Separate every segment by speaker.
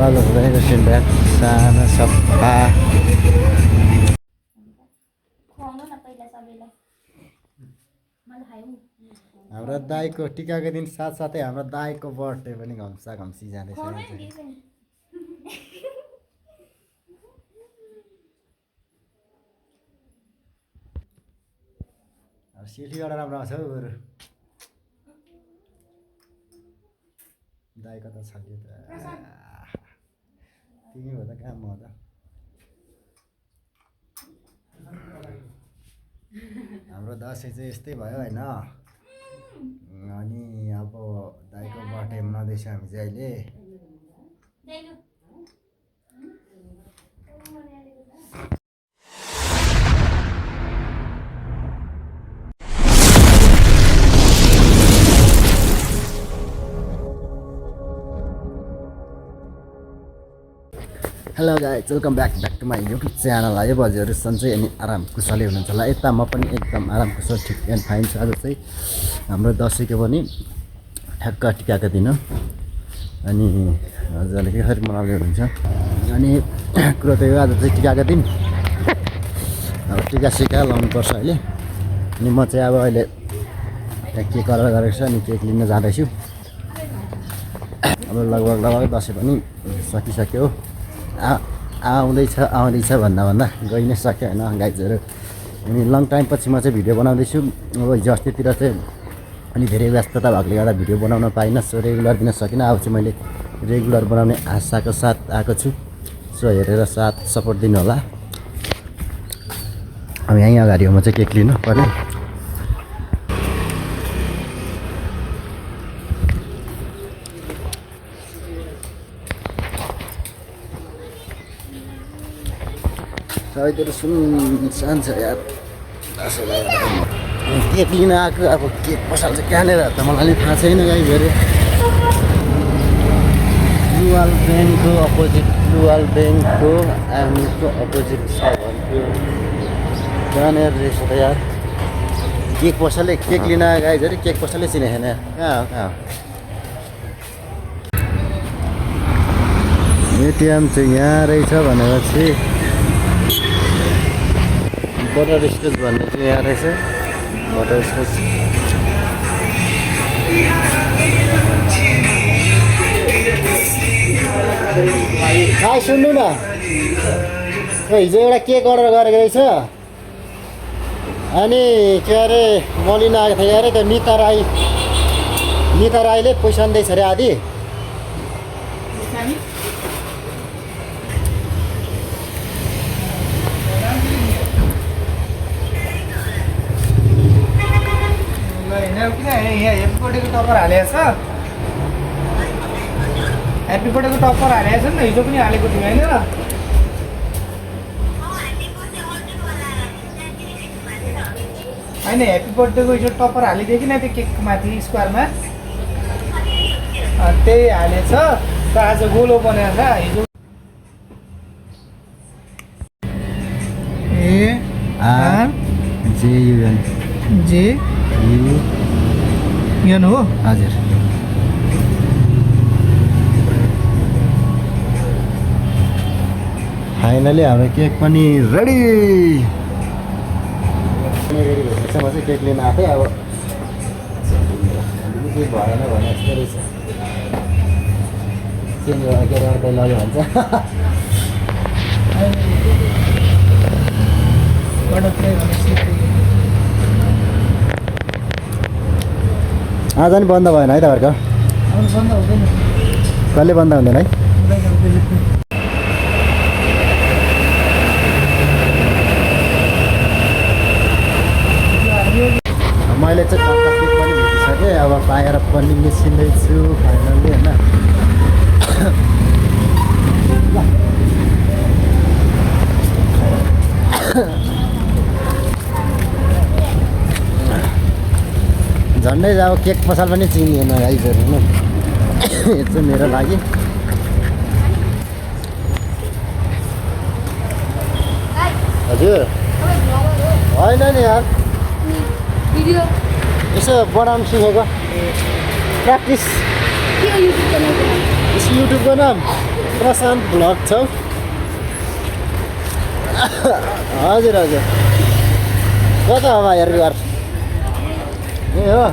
Speaker 1: Wall हुँदैन restaurant सानो सफा हाम्रो दाइको टिकाको दिन साथसाथै हाम्रो दाइको बर्थडे पनि घम्सा घम्सी जाँदैछ सेल्फीबाट राम्रो आउँछ हौ बरु दाइको त छल्यो त तिमी हो त कहाँ म त हाम्रो दसैँ चाहिँ यस्तै भयो होइन अनि अब दाइको बर्थडे मनाउँदैछ हामी चाहिँ अहिले hello guys welcome back to my YouTube channel है बजीहरू सन्चै अनि आराम कुशलै हुनुहुन्छ होला यता म पनि एकदम आराम कुशल ठिक एन्ड फाइन छु आज चाहिँ हाम्रो दसैँको पनि ठ्याक्क टिकाको दिन हो अनि हजुरले के खरी मनाउँदै हुनुहुन्छ अनि कुरो त यो आज चाहिँ टिकाको दिन अब टिका सिका लाउनुपर्छ अहिले अनि म चाहिँ अब अहिले त्यहाँ केक अर्डर गरेको छु अनि केक लिन जाँदैछु अब लगभग दसैँ पनि सकिसक्यो आउँदैछ भन्दा गइ नै सक्यो होइन गाइजहरू अनि लङ टाइम पछि म चाहिँ भिडियो बनाउँदैछु अब हिजो अस्तितिर चाहिँ अनि धेरै व्यस्तता भएकोले गर्दा भिडियो बनाउन पाइनँ सो रेगुलर दिन सकिनँ अब चाहिँ मैले रेगुलर बनाउने आशाको साथ आएको छु सो हेरेर साथ सपोर्ट दिनु होला अब यहीँ अगाडि हो म चाहिँ केक लिनु पर्ने सबैतिर सुनसान छ यार केक लिन आएको अब केक पसल चाहिँ कहाँनिर त मलाई अलिक थाहा छैन गाई धेरै लुवाल ब्याङ्कको अपोजिट लुवालबेङको अपोजिट छ भन्थ्यो कहाँनिर रहेछ त यार केक पसलले केक लिन आएको गाइजहरू केक पसलले चिनेको छैन कहाँ हो एटिएम चाहिँ यहाँ रहेछ भनेपछि बटर स्कच भन्ने चाहिँ यहाँ रहेछ बटर स्कच भाइ सुन्नु न हिजो एउटा केक अर्डर गरेको रहेछ अनि के अरे म लिन आएको थिएँ अरे त्यो निता राईले पैसा दिँदैछ अरे आदि
Speaker 2: यहाँ ह्याप्पी बर्थडेको टप्पर हालेको छ ह्याप्पी बर्थडेको टप्पर हालेको छ नि त हिजो पनि हालेको थियो होइन ह्याप्पी बर्थडेको हिजो टप्पर हालिदियो कि न त्यो केक माथि स्क्वायरमा त्यही हालेछ त आज गोलो बनाएको छ हिजो एन हो
Speaker 1: हजुर फाइनली हाम्रो केक पनि रेडी भइसकेछ म चाहिँ केक लिन आएको थिएँ अब केही भएन भने यस्तो रहेछ चेन्ज के अरे अर्कै लग्यो भन्छ आज नि बन्द भएन है तपाईँहरूको कहिले बन्द हुँदैन है मैले चाहिँ केक पनि भेटिसकेँ अब पाएर पनि निस्किँदैछु फाइनल्ली होइन झन्डै अब केक पसल पनि चिनिएन गाइजहरू होइन यो चाहिँ मेरो लागि हजुर होइन नि यार यसो बनाउनु सिकेको प्र्याक्टिस युट्युबको नाम प्रशान्त भ्लग छ हजुर हजुर कता हो भाइहरू घर ए हो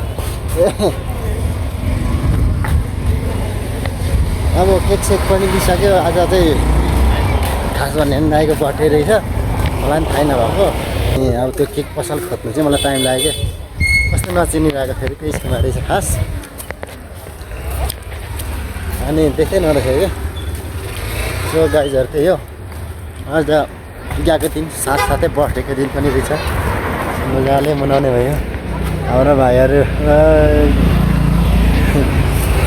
Speaker 1: अब केक सेक पनि लिइसक्यो आज चाहिँ खास भन्ने दाइको बर्थडे रहेछ मलाई पनि थाहा नभएको ए अब त्यो केक पसल खोज्नु चाहिँ मलाई टाइम लाग्यो क्या कस्तो नचिनिरहेको फेरि त्यही स्कुलमा रहेछ खास अनि देख्दै नरहेछ क्या सो गाइजहरू त्यही हो आज गएको दिन साथसाथै बर्थडेको दिन पनि रहेछ मजाले मनाउने भयो हाम्रो भाइहरू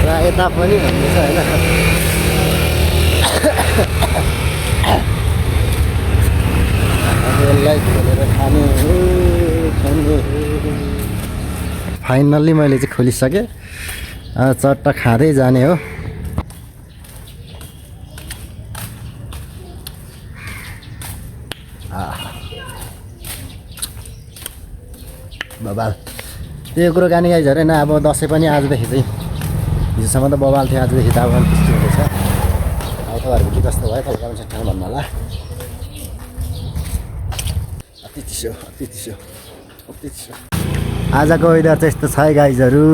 Speaker 1: र यता पनि भन्दैछ होइन यसलाई खोलेर खाने फाइनल्ली मैले चाहिँ खोलिसकेँ चट्ट खाँदै जाने हो बबाल त्यो कुरो गानी गाइजहरू होइन अब दसैँ पनि आजदेखि चाहिँ हिजोसम्म त बबाल थियो आजदेखि त अब त्यस्तो हुँदैछ अब तपाईँहरूको के कस्तो भयो तपाईँको कमेन्ट सेक्सनमा भन्नु होला अति चिसो अति चिसो अति चिसो आजको वेदर चाहिँ यस्तो छ है गाइजहरू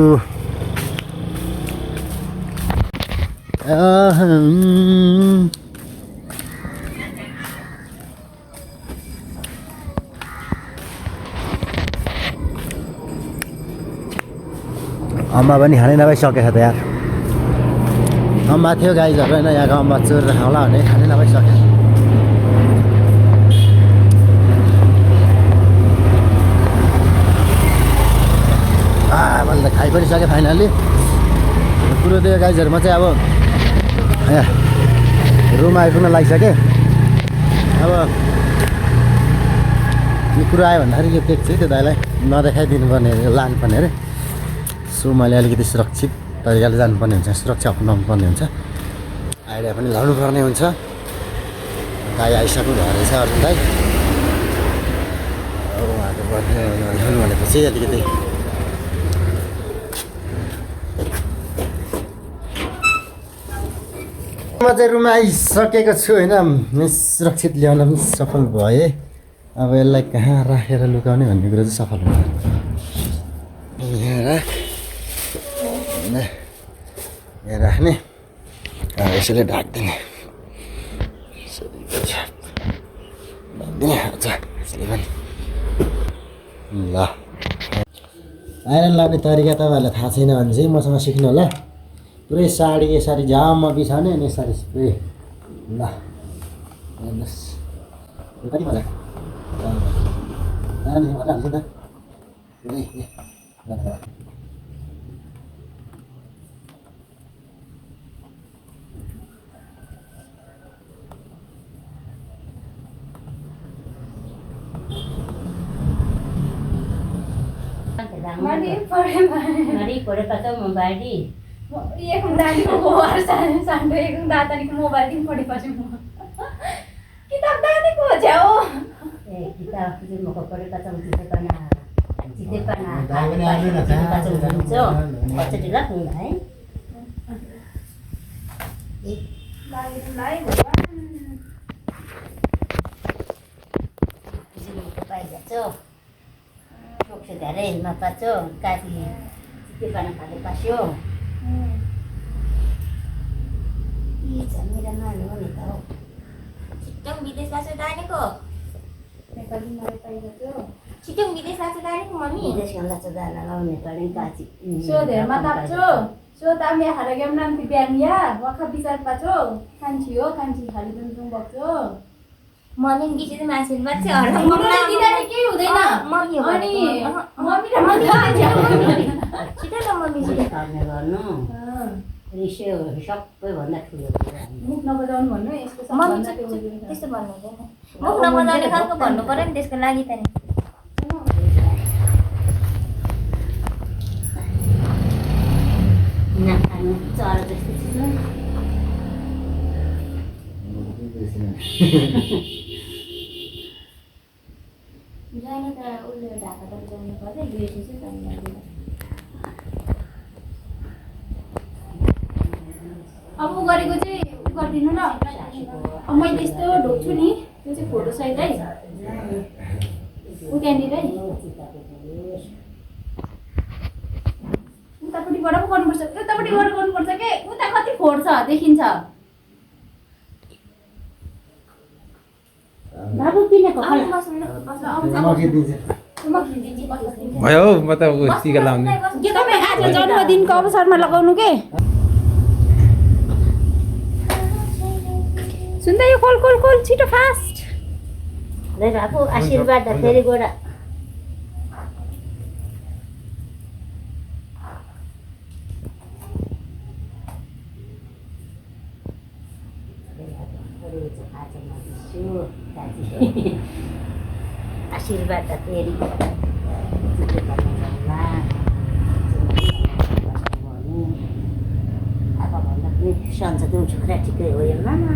Speaker 1: अम्बा पनि खानै नपाइसकेको छ त यार अम्बा थियो गाइजहरू होइन यहाँको अम्बा चोरेर खाउँला भने खानै नपाइसक्यो मैले त खाइ पनि सकेँ फाइनल्ली कुरो त्यो गाइजहरूमा चाहिँ अब रुम आइपुग्न लागिसकेँ अब यो कुरो आयो भन्दाखेरि यो केक चाहिँ त्यो दाइलाई नदेखाइदिनु पर्ने अरे लानुपर्ने अरे सो मैले अलिकति सुरक्षित तरिकाले जानुपर्ने हुन्छ सुरक्षा अपनाउनु पर्ने हुन्छ आइडिया पनि लाउनु पर्ने हुन्छ दाइ आइसक्नु भएको रहेछ अर्जुन दाइ उहाँको बर्थडे ल्याउनु भनेपछि अलिकति म चाहिँ रुममा आइसकेको छु होइन सुरक्षित ल्याउन पनि सफल भएँ अब यसलाई कहाँ राखेर लुकाउने भन्ने कुरो चाहिँ सफल हुन्छ यहाँ राख यहाँ राख्ने यसैले ढाक्दिने ढाक्दिने हजुर यसले पनि ल आइरन लाउने तरिका तपाईँहरूलाई थाहा छैन भने चाहिँ मसँग सिक्नु होला पुरै साडी यसरी जाममा बिछाउने अनि यसरी स्प्रे ल हेर्नुहोस् कति मजा हाल्छु त
Speaker 3: Mari kore kata mobile di.
Speaker 4: Iya kemudian keluar sampai data di mobile di podi pasti mau. Kita tadi kok jauh.
Speaker 3: Kita itu mau kore kata kita pana. Kita pana. Kita kata muncul. Baca di lap mulai.
Speaker 4: Lagi mulai bukan.
Speaker 3: Kita mau kepai jatuh. Dari mapacho kasi kita pana kali pasyo. Iya, mira mana ni tahu.
Speaker 4: Cikung bilis lah sudah ni ko. Mereka di mana tahu tu? Cikung bilis lah sudah ni ko mami.
Speaker 3: Bilis kan lah sudah lah ni paling kasi.
Speaker 4: So deh, matap tu. So kami haragam nanti biaya. Waktu bisa pacho. Kancio, kanci hari tuntung bakso.
Speaker 5: Mummy किसी message बच्चे और
Speaker 4: mummy किधर के उधर ना
Speaker 5: mummy
Speaker 4: अनि mummy र mummy आज
Speaker 5: छिटो न मम्मी छिटो
Speaker 3: खाने गर्नु रिस्यो सबैभन्दा ठुलो कुरा
Speaker 4: मुख नबजाउनु भन्नु यसको
Speaker 5: मम्मी
Speaker 4: सबभन्दा त्यो
Speaker 5: त्यस्तो भन्नु हुँदैन मुख नबजाउने खालको भन्नु पर्यो नि त्यसको लागि त नि
Speaker 3: नखानु चरा जस्तो
Speaker 5: जाने त उसले ढाका त जानु पर्यो बिर्सेछु जानु लाग्दैन
Speaker 4: अब उ गरेको चाहिँ गरिदिनु ल अब मैले यस्तो ढोक्छु नि त्यो चाहिँ फोटो सहित है ऊ त्यहाँनिर है उतापट्टिबाट पो गर्नुपर्छ उतापट्टिबाट गर्नुपर्छ के उता कति फोहोर छ देखिन्छ
Speaker 3: बाबु किनेको
Speaker 4: आउनु बस्नु ल
Speaker 2: भयो म त टिका लाउने
Speaker 4: के तपाईँ आज जन्मदिनको अवसरमा लगाउनु के सुन्दै यो खोल खोल खोल छिटो फास्ट
Speaker 3: रे बाबु आशीर्वाद फेरि गोडा आशीर्वाद फेरि अब भन्दा पनि सन्च त्यो छोरा ठिकै हो हेर्न न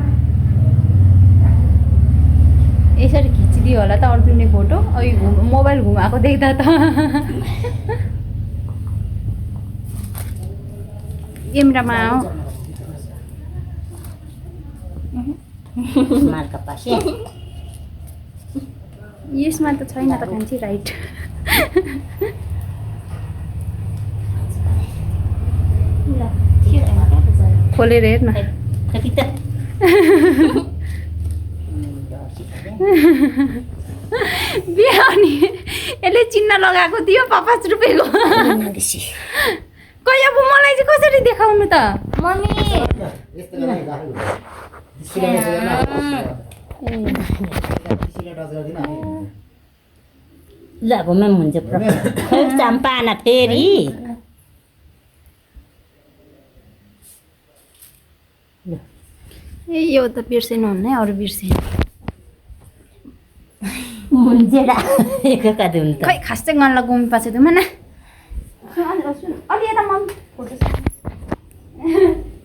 Speaker 4: यसरी खिचिदियो होला त अर्जुनले फोटो अब मोबाइल घुमाएको देख्दा त क्यामेरामा हो
Speaker 3: मार्का पासे
Speaker 4: यसमा त छैन त कान्छी राइट खोलेर हेर्न
Speaker 3: कति त
Speaker 4: बिहा नि यसले चिन्ह लगाएको थियो 5 रुपियाँको खै अब मलाई चाहिँ कसरी देखाउनु त
Speaker 5: मम्मी
Speaker 3: ल अब म्याम हुन्छ खै चाम्पाना फेरि
Speaker 4: ए यो त बिर्सेनु हुन्न है अरू बिर्से
Speaker 3: मुन्जेडा एक कति हुन्छ
Speaker 4: खै खास चाहिँ गन्ला गुमी पाछ त माना अलि यता मम फोटो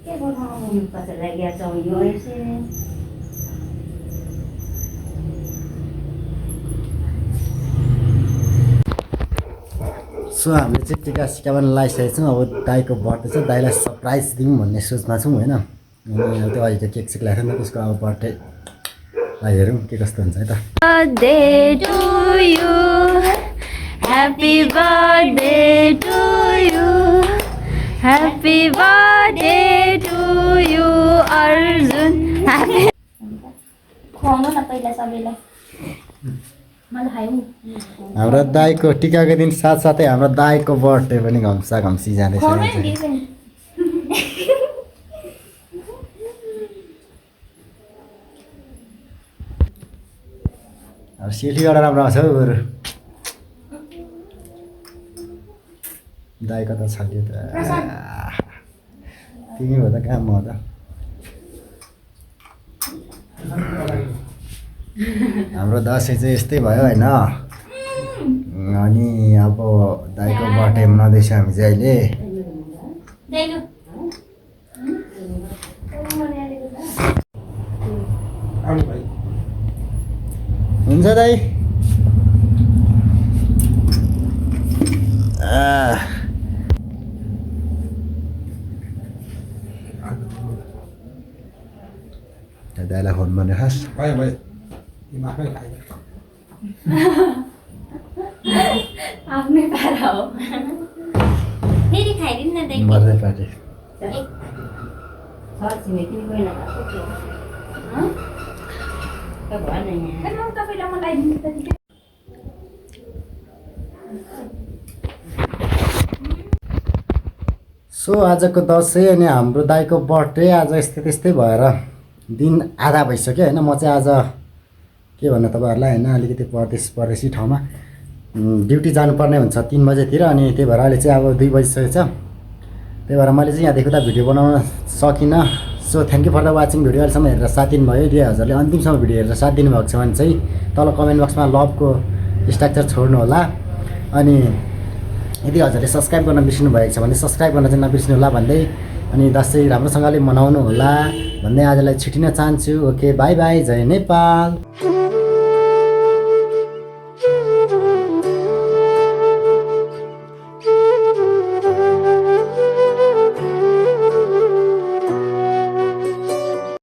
Speaker 3: के गर्नु पछि लाग्या चौयो यसै
Speaker 1: सो हामीले चाहिँ टिका सिका पनि लगाइसकेको छौँ अब दाईको बर्थडे छ दाईलाई सरप्राइज दिउँ भन्ने सोचमा छौँ होइन अनि त्यो अहिले त्यो केक सेक ल्याएको थियो नि त त्यसको अब बर्थडेलाई हेरौँ के कस्तो हुन्छ है त
Speaker 4: birthday to you happy birthday to you happy birthday to you Arjun खुवाउनु न पहिला सबैलाई मलाई खायौँ
Speaker 1: हाम्रो दाईको टिकाको दिन साथसाथै हाम्रो दाईको बर्थडे पनि घम्सा घम्सी जाँदैछ अब सेल्फीबाट राम्रो आउँछ हौ बरु दाईको त छल्यो त तिमी हो त काम हो त हाम्रो दसैँ चाहिँ यस्तै भयो होइन अनि अब दाईको बर्थडे मनाउँदैछ हामी चाहिँ अहिले हुन्छ दाई दाईलाई फोन गर्ने खास
Speaker 2: भयो भयो दिमागमै खायो
Speaker 4: आफ्नै पारा हो
Speaker 5: फेरि खाइदिनु न दाइ
Speaker 1: मर्दै पार्टी
Speaker 3: छिमेकी गएन भएन यहाँ
Speaker 4: तपाईँलाई मलाई दिनु त
Speaker 1: सो आजको दसैँ अनि हाम्रो दाईको बर्थडे आज यस्तै त्यस्तै भएर दिन आधा भइसक्यो होइन म चाहिँ आज के भन्नु तपाईँहरूलाई होइन अलिकति परदेशी ठाउँमा ड्युटी जानुपर्ने हुन्छ 3 बजेतिर अनि त्यही भएर अहिले चाहिँ अब 2 बजिसकेको छ त्यही भएर मैले चाहिँ यहाँ देख्दा भिडियो बनाउन सकिनँ so thank you for the watching video अहिलेसम्म हेरेर साथ दिनुभयो यदि हजुरले अन्तिमसम्म भिडियो हेरेर साथ दिनुभएको छ भने चाहिँ तल कमेन्ट बक्समा लभको स्ट्रक्चर छोड्नु होला अनि यदि हजुरले सब्सक्राइब गर्न बिर्सिनु भएको छ भने सब्सक्राइब गर्न चाहिँ नबिर्सिनु होला भन्दै अनि दसैँ राम्रोसँगले मनाउनु होला भन्दै आजलाई छुटिन चाहन्छु ओके बाई बाई जय नेपाल